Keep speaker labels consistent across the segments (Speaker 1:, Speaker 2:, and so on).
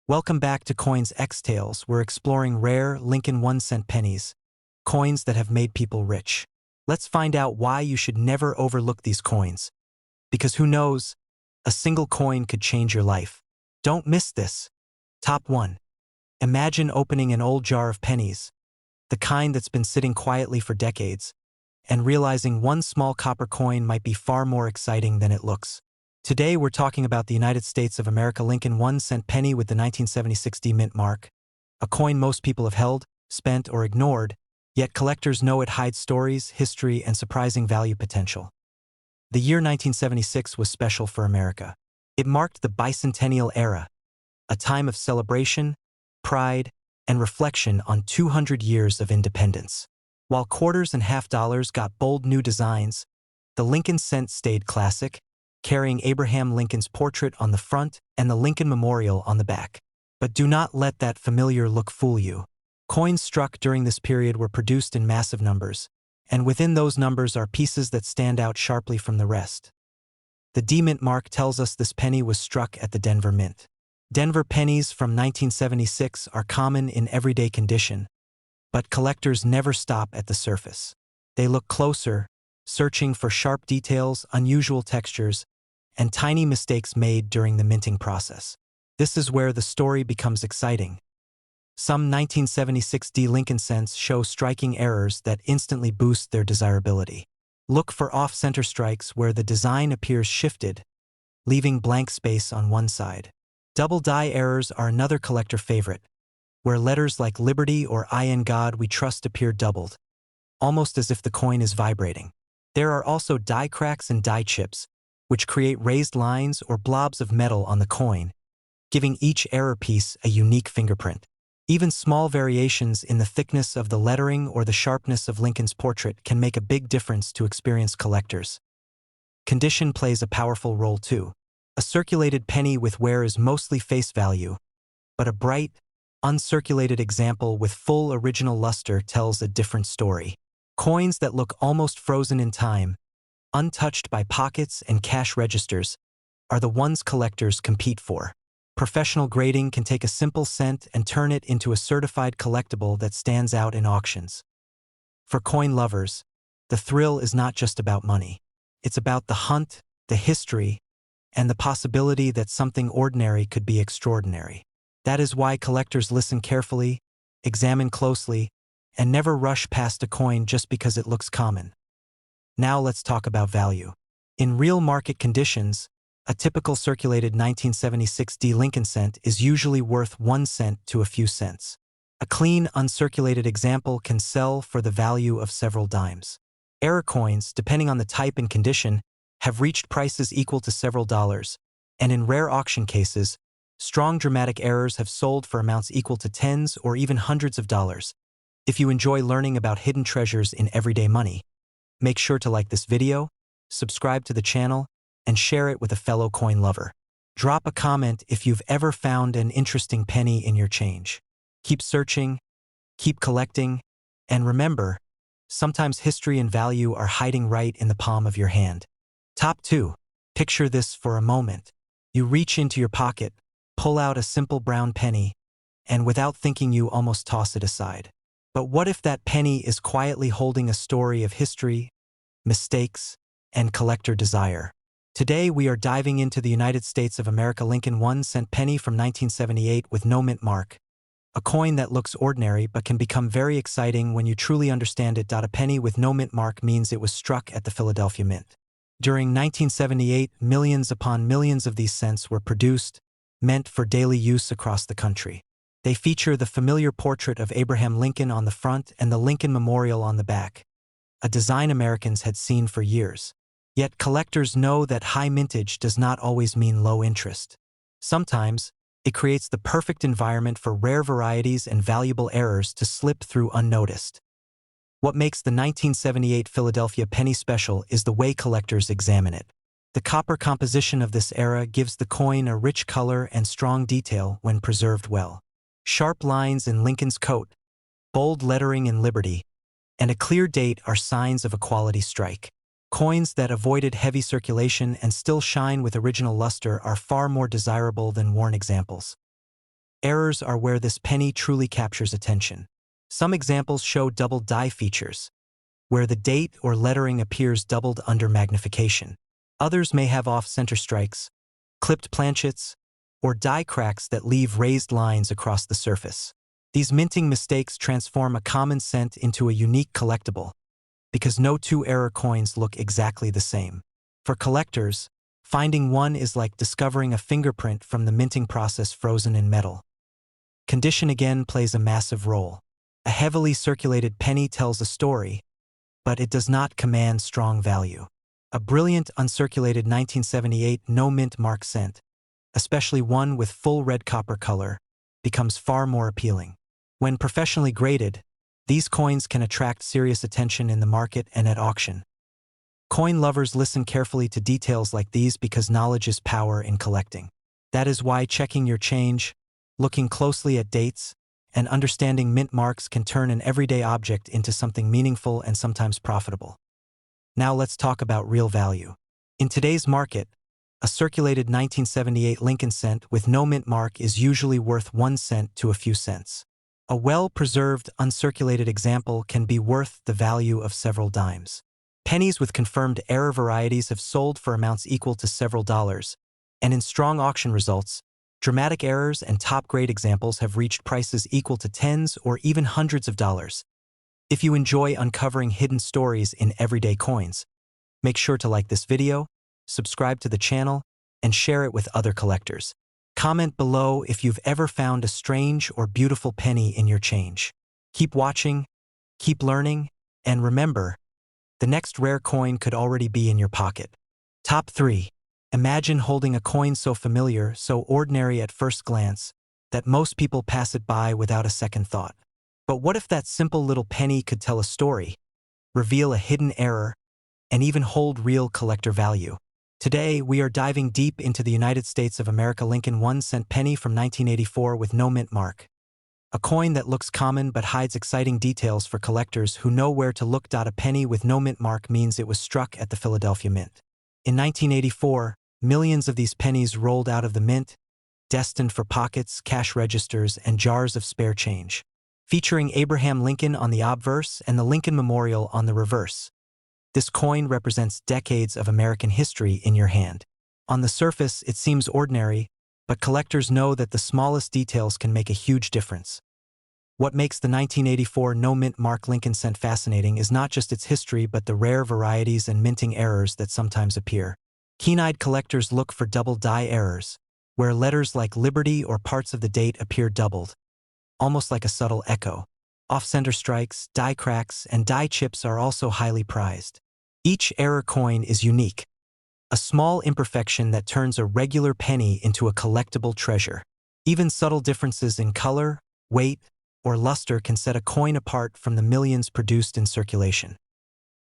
Speaker 1: Welcome back to Coins X Tales. We're exploring rare Lincoln 1-cent pennies, coins that have made people rich. Let's find out why you should never overlook these coins. Because who knows, a single coin could change your life. Don't miss this. Top 1. Imagine opening an old jar of pennies, the kind that's been sitting quietly for decades, and realizing one small copper coin might be far more exciting than it looks. Today we're talking about the United States of America Lincoln 1-cent penny with the 1976 D mint mark, a coin most people have held, spent, or ignored, yet collectors know it hides stories, history, and surprising value potential. The year 1976 was special for America. It marked the bicentennial era, a time of celebration, pride, and reflection on 200 years of independence. While quarters and half dollars got bold new designs, the Lincoln cent stayed classic, carrying Abraham Lincoln's portrait on the front and the Lincoln Memorial on the back. But do not let that familiar look fool you. Coins struck during this period were produced in massive numbers, and within those numbers are pieces that stand out sharply from the rest. The D mint mark tells us this penny was struck at the Denver Mint. Denver pennies from 1976 are common in everyday condition, but collectors never stop at the surface. They look closer, searching for sharp details, unusual textures, and tiny mistakes made during the minting process. This is where the story becomes exciting. Some 1976 D Lincoln cents show striking errors that instantly boost their desirability. Look for off-center strikes where the design appears shifted, leaving blank space on one side. Double die errors are another collector favorite, where letters like Liberty or I in God We Trust appear doubled, almost as if the coin is vibrating. There are also die cracks and die chips, which create raised lines or blobs of metal on the coin, giving each error piece a unique fingerprint. Even small variations in the thickness of the lettering or the sharpness of Lincoln's portrait can make a big difference to experienced collectors. Condition plays a powerful role too. A circulated penny with wear is mostly face value, but a bright, uncirculated example with full original luster tells a different story. Coins that look almost frozen in time, untouched by pockets and cash registers, are the ones collectors compete for. Professional grading can take a simple cent and turn it into a certified collectible that stands out in auctions. For coin lovers, the thrill is not just about money. It's about the hunt, the history, and the possibility that something ordinary could be extraordinary. That is why collectors listen carefully, examine closely, and never rush past a coin just because it looks common. Now let's talk about value. In real market conditions, a typical circulated 1976 D Lincoln cent is usually worth 1 cent to a few cents. A clean, uncirculated example can sell for the value of several dimes. Error coins, depending on the type and condition, have reached prices equal to several dollars, and in rare auction cases, strong dramatic errors have sold for amounts equal to tens or even hundreds of dollars. If you enjoy learning about hidden treasures in everyday money, make sure to like this video, subscribe to the channel, and share it with a fellow coin lover. Drop a comment if you've ever found an interesting penny in your change. Keep searching, keep collecting, and remember, sometimes history and value are hiding right in the palm of your hand. Top 2. Picture this for a moment. You reach into your pocket, pull out a simple brown penny, and without thinking you almost toss it aside. But what if that penny is quietly holding a story of history, mistakes, and collector desire? Today we are diving into the United States of America Lincoln 1-cent penny from 1978 with no mint mark, a coin that looks ordinary but can become very exciting when you truly understand it. A penny with no mint mark means it was struck at the Philadelphia Mint. During 1978, millions upon millions of these cents were produced, meant for daily use across the country. They feature the familiar portrait of Abraham Lincoln on the front and the Lincoln Memorial on the back, a design Americans had seen for years. Yet collectors know that high mintage does not always mean low interest. Sometimes, it creates the perfect environment for rare varieties and valuable errors to slip through unnoticed. What makes the 1978 Philadelphia penny special is the way collectors examine it. The copper composition of this era gives the coin a rich color and strong detail when preserved well. Sharp lines in Lincoln's coat, bold lettering in Liberty, and a clear date are signs of a quality strike. Coins that avoided heavy circulation and still shine with original luster are far more desirable than worn examples. errors are where this penny truly captures attention. Some examples show double die features, where the date or lettering appears doubled under magnification. Others may have off-center strikes, clipped planchets, or die cracks that leave raised lines across the surface. These minting mistakes transform a common cent into a unique collectible, because no two error coins look exactly the same. For collectors, finding one is like discovering a fingerprint from the minting process frozen in metal. Condition again plays a massive role. A heavily circulated penny tells a story, but it does not command strong value. A brilliant uncirculated 1978 no-mint mark cent, especially one with full red copper color, becomes far more appealing. When professionally graded, these coins can attract serious attention in the market and at auction. Coin lovers listen carefully to details like these because knowledge is power in collecting. That is why checking your change, looking closely at dates, and understanding mint marks can turn an everyday object into something meaningful and sometimes profitable. Now let's talk about real value. In today's market, a circulated 1978 Lincoln cent with no mint mark is usually worth 1 cent to a few cents. A well-preserved, uncirculated example can be worth the value of several dimes. Pennies with confirmed error varieties have sold for amounts equal to several dollars, and in strong auction results, dramatic errors and top-grade examples have reached prices equal to tens or even hundreds of dollars. If you enjoy uncovering hidden stories in everyday coins, make sure to like this video, subscribe to the channel, and share it with other collectors. Comment below if you've ever found a strange or beautiful penny in your change. Keep watching, keep learning, and remember, the next rare coin could already be in your pocket. Top 3. Imagine holding a coin so familiar, so ordinary at first glance, that most people pass it by without a second thought. But what if that simple little penny could tell a story, reveal a hidden error, and even hold real collector value? Today, we are diving deep into the United States of America Lincoln 1-cent penny from 1984 with no mint mark. A coin that looks common but hides exciting details for collectors who know where to look. A penny with no mint mark means it was struck at the Philadelphia Mint. In 1984, millions of these pennies rolled out of the mint, destined for pockets, cash registers, and jars of spare change. Featuring Abraham Lincoln on the obverse and the Lincoln Memorial on the reverse, this coin represents decades of American history in your hand. On the surface, it seems ordinary, but collectors know that the smallest details can make a huge difference. What makes the 1984 no-mint mark Lincoln cent fascinating is not just its history but the rare varieties and minting errors that sometimes appear. Keen-eyed collectors look for double die errors, where letters like Liberty or parts of the date appear doubled, almost like a subtle echo. Off-center strikes, die cracks, and die chips are also highly prized. Each error coin is unique, a small imperfection that turns a regular penny into a collectible treasure. Even subtle differences in color, weight, or luster can set a coin apart from the millions produced in circulation.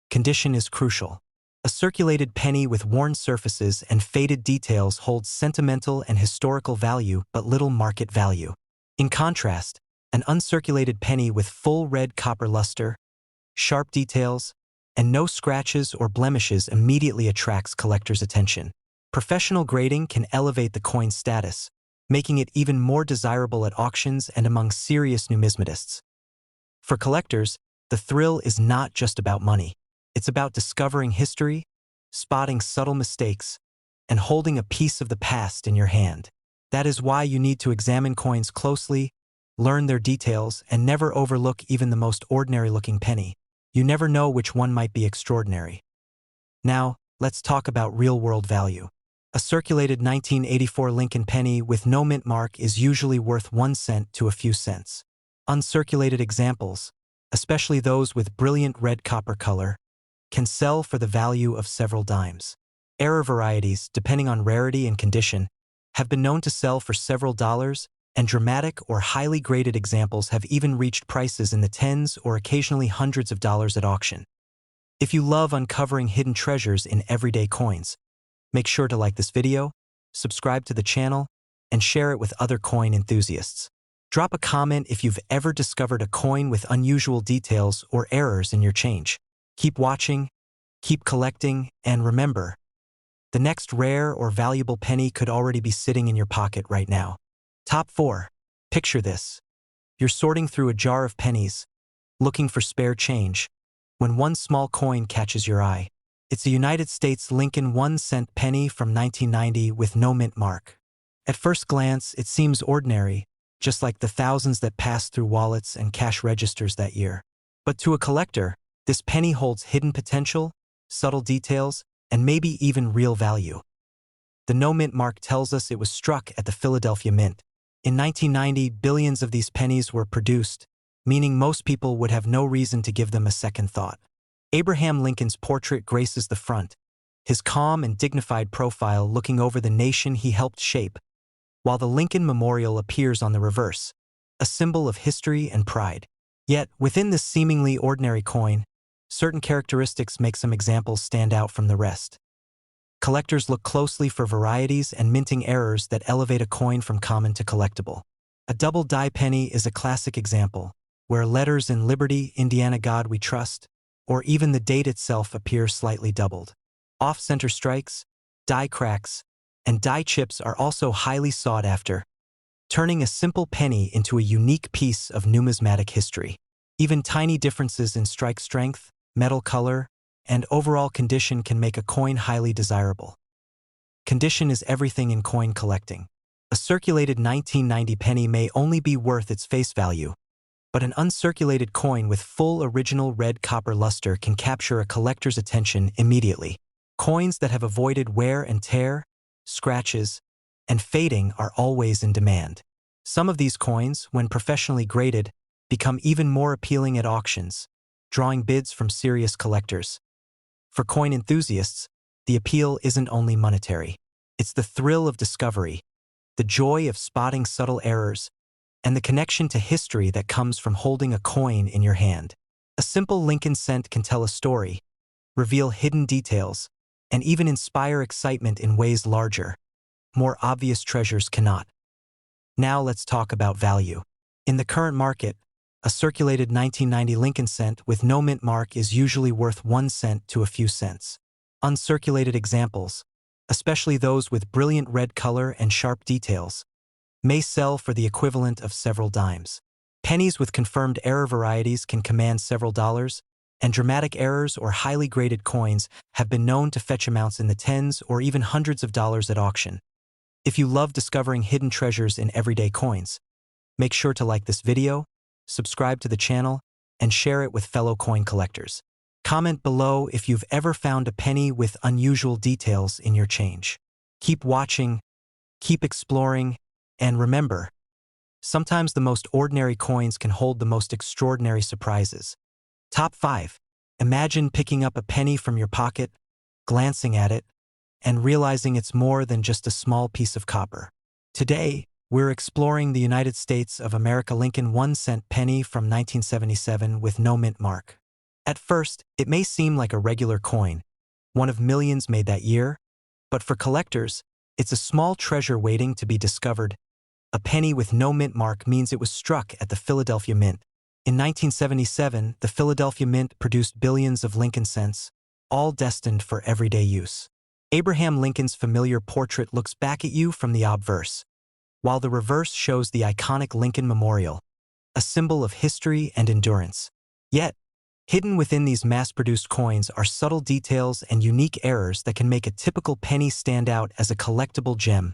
Speaker 1: Condition is crucial. A circulated penny with worn surfaces and faded details holds sentimental and historical value but little market value. In contrast, an uncirculated penny with full red copper luster, sharp details, and no scratches or blemishes immediately attracts collectors' attention. Professional grading can elevate the coin's status, making it even more desirable at auctions and among serious numismatists. For collectors, the thrill is not just about money. It's about discovering history, spotting subtle mistakes, and holding a piece of the past in your hand. That is why you need to examine coins closely, learn their details, and never overlook even the most ordinary-looking penny. You never know which one might be extraordinary. Now, let's talk about real-world value. A circulated 1984 Lincoln penny with no mint mark is usually worth 1 cent to a few cents. Uncirculated examples, especially those with brilliant red copper color, can sell for the value of several dimes. Error varieties, depending on rarity and condition, have been known to sell for several dollars, and dramatic or highly graded examples have even reached prices in the tens or occasionally hundreds of dollars at auction. If you love uncovering hidden treasures in everyday coins, make sure to like this video, subscribe to the channel, and share it with other coin enthusiasts. Drop a comment if you've ever discovered a coin with unusual details or errors in your change. Keep watching, keep collecting, and remember, the next rare or valuable penny could already be sitting in your pocket right now. Top 4. Picture this. You're sorting through a jar of pennies, looking for spare change, when one small coin catches your eye. It's a United States Lincoln 1-cent penny from 1990 with no mint mark. At first glance, it seems ordinary, just like the thousands that passed through wallets and cash registers that year. But to a collector, this penny holds hidden potential, subtle details, and maybe even real value. The no mint mark tells us it was struck at the Philadelphia Mint. In 1990, billions of these pennies were produced, meaning most people would have no reason to give them a second thought. Abraham Lincoln's portrait graces the front, his calm and dignified profile looking over the nation he helped shape, while the Lincoln Memorial appears on the reverse, a symbol of history and pride. Yet, within this seemingly ordinary coin, certain characteristics make some examples stand out from the rest. Collectors look closely for varieties and minting errors that elevate a coin from common to collectible. A double die penny is a classic example, where letters in Liberty, Indiana God We Trust, or even the date itself appear slightly doubled. Off-center strikes, die cracks, and die chips are also highly sought after, turning a simple penny into a unique piece of numismatic history. Even tiny differences in strike strength, metal color, and overall condition can make a coin highly desirable. Condition is everything in coin collecting. A circulated 1990 penny may only be worth its face value, but an uncirculated coin with full original red copper luster can capture a collector's attention immediately. Coins that have avoided wear and tear, scratches, and fading are always in demand. Some of these coins, when professionally graded, become even more appealing at auctions, drawing bids from serious collectors. For coin enthusiasts, the appeal isn't only monetary. It's the thrill of discovery, the joy of spotting subtle errors, and the connection to history that comes from holding a coin in your hand. A simple Lincoln cent can tell a story, reveal hidden details, and even inspire excitement in ways larger, more obvious treasures cannot. Now let's talk about value. In the current market, a circulated 1990 Lincoln cent with no mint mark is usually worth 1 cent to a few cents. Uncirculated examples, especially those with brilliant red color and sharp details, may sell for the equivalent of several dimes. Pennies with confirmed error varieties can command several dollars, and dramatic errors or highly graded coins have been known to fetch amounts in the tens or even hundreds of dollars at auction. If you love discovering hidden treasures in everyday coins, make sure to like this video, subscribe to the channel, and share it with fellow coin collectors. Comment below if you've ever found a penny with unusual details in your change. Keep watching, keep exploring, and remember, sometimes the most ordinary coins can hold the most extraordinary surprises. Top 5. Imagine picking up a penny from your pocket, glancing at it, and realizing it's more than just a small piece of copper. Today, we're exploring the United States of America Lincoln 1-cent penny from 1977 with no mint mark. At first, it may seem like a regular coin, one of millions made that year, but for collectors, it's a small treasure waiting to be discovered. A penny with no mint mark means it was struck at the Philadelphia Mint. In 1977, the Philadelphia Mint produced billions of Lincoln cents, all destined for everyday use. Abraham Lincoln's familiar portrait looks back at you from the obverse, while the reverse shows the iconic Lincoln Memorial, a symbol of history and endurance. Yet, hidden within these mass-produced coins are subtle details and unique errors that can make a typical penny stand out as a collectible gem.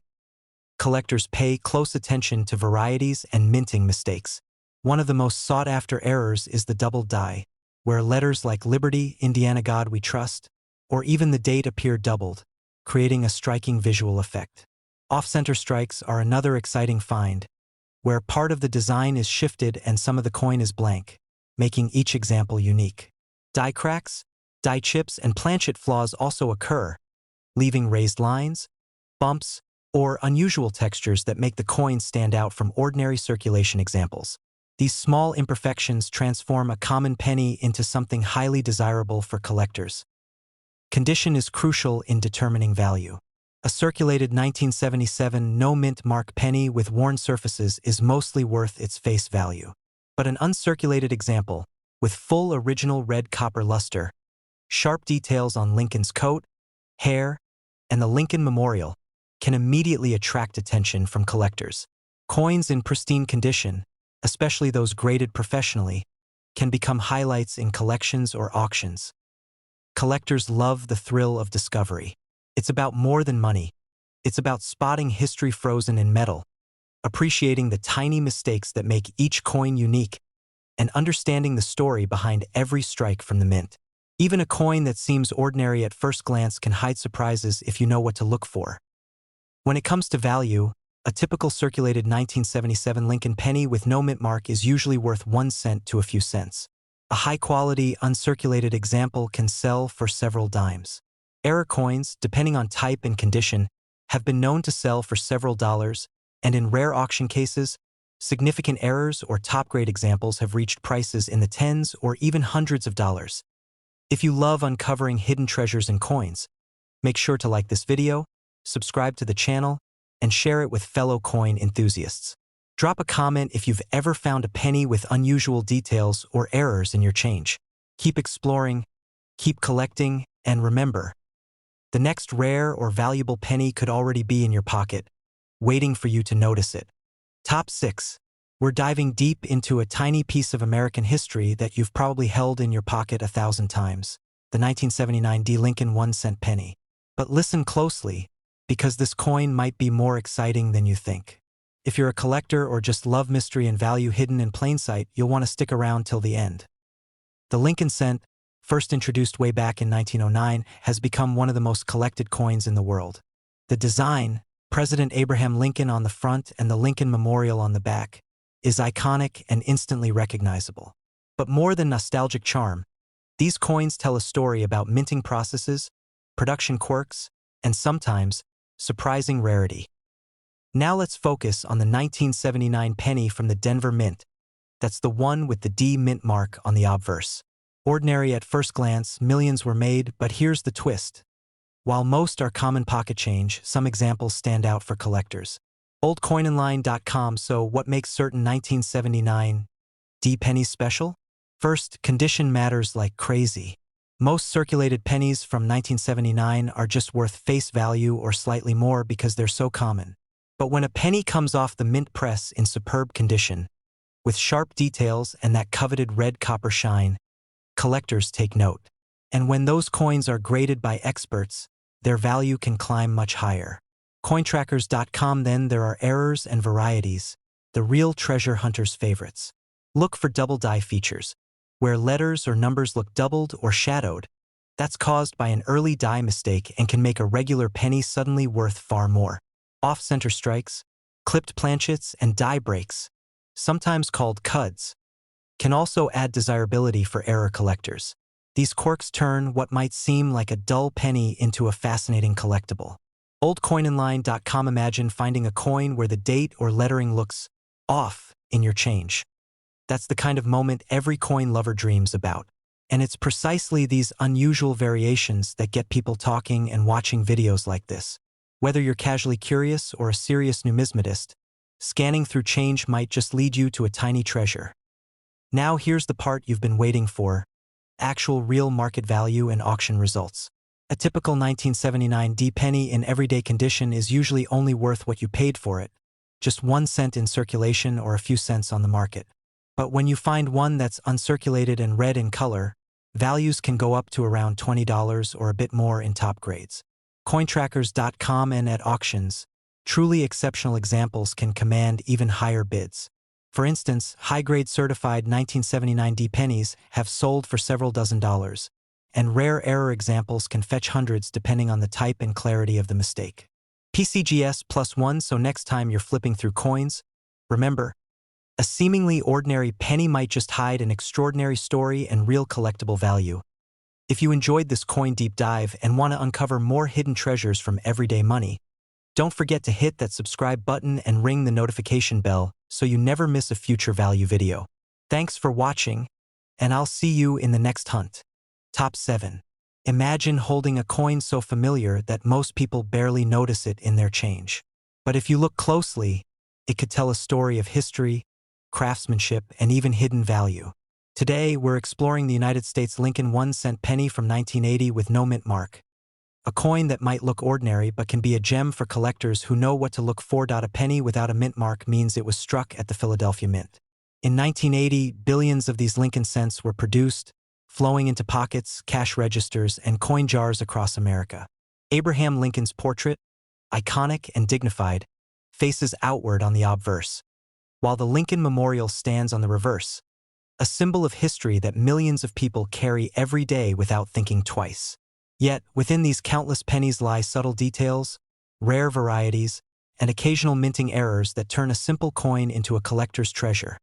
Speaker 1: Collectors pay close attention to varieties and minting mistakes. One of the most sought-after errors is the double die, where letters like Liberty, Indiana God We Trust, or even the date appear doubled, creating a striking visual effect. Off-center strikes are another exciting find, where part of the design is shifted and some of the coin is blank, making each example unique. Die cracks, die chips, and planchet flaws also occur, leaving raised lines, bumps, or unusual textures that make the coin stand out from ordinary circulation examples. These small imperfections transform a common penny into something highly desirable for collectors. Condition is crucial in determining value. A circulated 1977 no-mint mark penny with worn surfaces is mostly worth its face value. But an uncirculated example, with full original red copper luster, sharp details on Lincoln's coat, hair, and the Lincoln Memorial, can immediately attract attention from collectors. Coins in pristine condition, especially those graded professionally, can become highlights in collections or auctions. Collectors love the thrill of discovery. It's about more than money. It's about spotting history frozen in metal, appreciating the tiny mistakes that make each coin unique, and understanding the story behind every strike from the mint. Even a coin that seems ordinary at first glance can hide surprises if you know what to look for. When it comes to value, a typical circulated 1977 Lincoln penny with no mint mark is usually worth 1 cent to a few cents. A high-quality, uncirculated example can sell for several dimes. Error coins, depending on type and condition, have been known to sell for several dollars, and in rare auction cases, significant errors or top-grade examples have reached prices in the tens or even hundreds of dollars. If you love uncovering hidden treasures in coins, make sure to like this video, subscribe to the channel, and share it with fellow coin enthusiasts. Drop a comment if you've ever found a penny with unusual details or errors in your change. Keep exploring, keep collecting, and remember, the next rare or valuable penny could already be in your pocket, waiting for you to notice it. Top 6. We're diving deep into a tiny piece of American history that you've probably held in your pocket 1,000 times, the 1979 Lincoln 1-cent penny. But listen closely, because this coin might be more exciting than you think. If you're a collector or just love mystery and value hidden in plain sight, you'll want to stick around till the end. The Lincoln cent, first introduced way back in 1909, has become one of the most collected coins in the world. The design, President Abraham Lincoln on the front and the Lincoln Memorial on the back, is iconic and instantly recognizable. But more than nostalgic charm, these coins tell a story about minting processes, production quirks, and sometimes, surprising rarity. Now let's focus on the 1979 penny from the Denver Mint. That's the one with the D mint mark on the obverse. Ordinary at first glance, millions were made, but here's the twist. While most are common pocket change, some examples stand out for collectors. Oldcoinonline.com. So what makes certain 1979 D pennies special? First, condition matters like crazy. Most circulated pennies from 1979 are just worth face value or slightly more because they're so common. But when a penny comes off the mint press in superb condition, with sharp details and that coveted red copper shine, collectors take note. And when those coins are graded by experts, their value can climb much higher. Cointrackers.com. Then there are errors and varieties, the real treasure hunter's favorites. Look for double die features, where letters or numbers look doubled or shadowed. That's caused by an early die mistake and can make a regular penny suddenly worth far more. Off-center strikes, clipped planchets, and die breaks, sometimes called cuds, can also add desirability for error collectors. These quirks turn what might seem like a dull penny into a fascinating collectible. Oldcoinonline.com. Imagine finding a coin where the date or lettering looks off in your change. That's the kind of moment every coin lover dreams about. And it's precisely these unusual variations that get people talking and watching videos like this. Whether you're casually curious or a serious numismatist, scanning through change might just lead you to a tiny treasure. Now here's the part you've been waiting for: actual real market value and auction results. A typical 1979 D penny in everyday condition is usually only worth what you paid for it, just 1 cent in circulation or a few cents on the market. But when you find one that's uncirculated and red in color, values can go up to around $20 or a bit more in top grades. Cointrackers.com. And at auctions, truly exceptional examples can command even higher bids. For instance, high-grade certified 1979 D pennies have sold for several dozen dollars, and rare error examples can fetch hundreds depending on the type and clarity of the mistake. PCGS +1. So next time you're flipping through coins, remember, a seemingly ordinary penny might just hide an extraordinary story and real collectible value. If you enjoyed this coin deep dive and want to uncover more hidden treasures from everyday money, don't forget to hit that subscribe button and ring the notification bell so you never miss a future value video. Thanks for watching, and I'll see you in the next hunt. Top 7. Imagine holding a coin so familiar that most people barely notice it in their change. But if you look closely, it could tell a story of history, craftsmanship, and even hidden value. Today, we're exploring the United States Lincoln 1-cent penny from 1980 with no mint mark. a coin that might look ordinary but can be a gem for collectors who know what to look for. A penny without a mint mark means it was struck at the Philadelphia Mint. In 1980, billions of these Lincoln cents were produced, flowing into pockets, cash registers, and coin jars across America. Abraham Lincoln's portrait, iconic and dignified, faces outward on the obverse, while the Lincoln Memorial stands on the reverse, a symbol of history that millions of people carry every day without thinking twice. Yet, within these countless pennies lie subtle details, rare varieties, and occasional minting errors that turn a simple coin into a collector's treasure.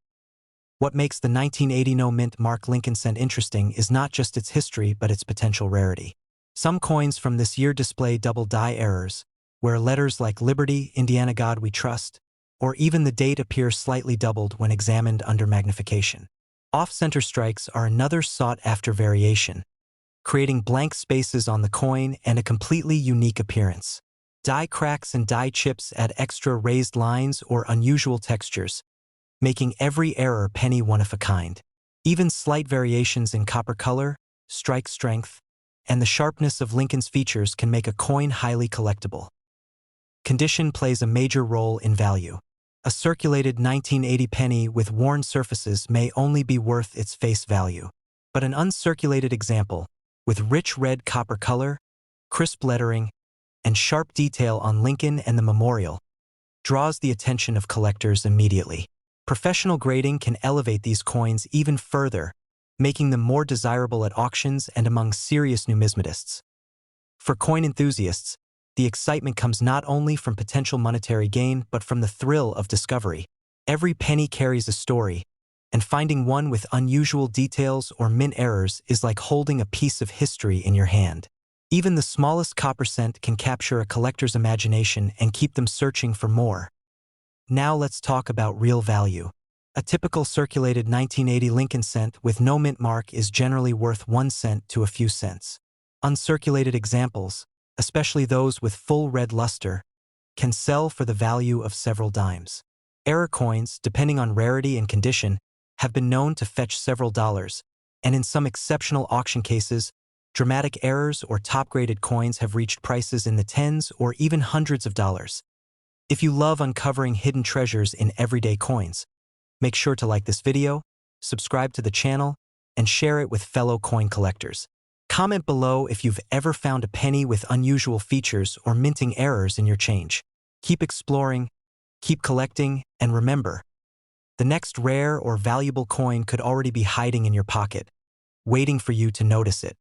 Speaker 1: What makes the 1980 no-mint mark Lincoln cent interesting is not just its history but its potential rarity. Some coins from this year display double die errors, where letters like Liberty, Indiana God We Trust, or even the date appear slightly doubled when examined under magnification. Off-center strikes are another sought-after variation, creating blank spaces on the coin and a completely unique appearance. Die cracks and die chips add extra raised lines or unusual textures, making every error penny one of a kind. Even slight variations in copper color, strike strength, and the sharpness of Lincoln's features can make a coin highly collectible. Condition plays a major role in value. A circulated 1980 penny with worn surfaces may only be worth its face value, but an uncirculated example, with rich red copper color, crisp lettering, and sharp detail on Lincoln and the memorial, draws the attention of collectors immediately. Professional grading can elevate these coins even further, making them more desirable at auctions and among serious numismatists. For coin enthusiasts, the excitement comes not only from potential monetary gain but from the thrill of discovery. Every penny carries a story, and finding one with unusual details or mint errors is like holding a piece of history in your hand. Even the smallest copper cent can capture a collector's imagination and keep them searching for more. Now let's talk about real value. A typical circulated 1980 Lincoln cent with no mint mark is generally worth 1 cent to a few cents. Uncirculated examples, especially those with full red luster, can sell for the value of several dimes. Error coins, depending on rarity and condition, have been known to fetch several dollars, and in some exceptional auction cases, dramatic errors or top-graded coins have reached prices in the tens or even hundreds of dollars. If you love uncovering hidden treasures in everyday coins, make sure to like this video, subscribe to the channel, and share it with fellow coin collectors. Comment below if you've ever found a penny with unusual features or minting errors in your change. Keep exploring, keep collecting, and remember, the next rare or valuable coin could already be hiding in your pocket, waiting for you to notice it.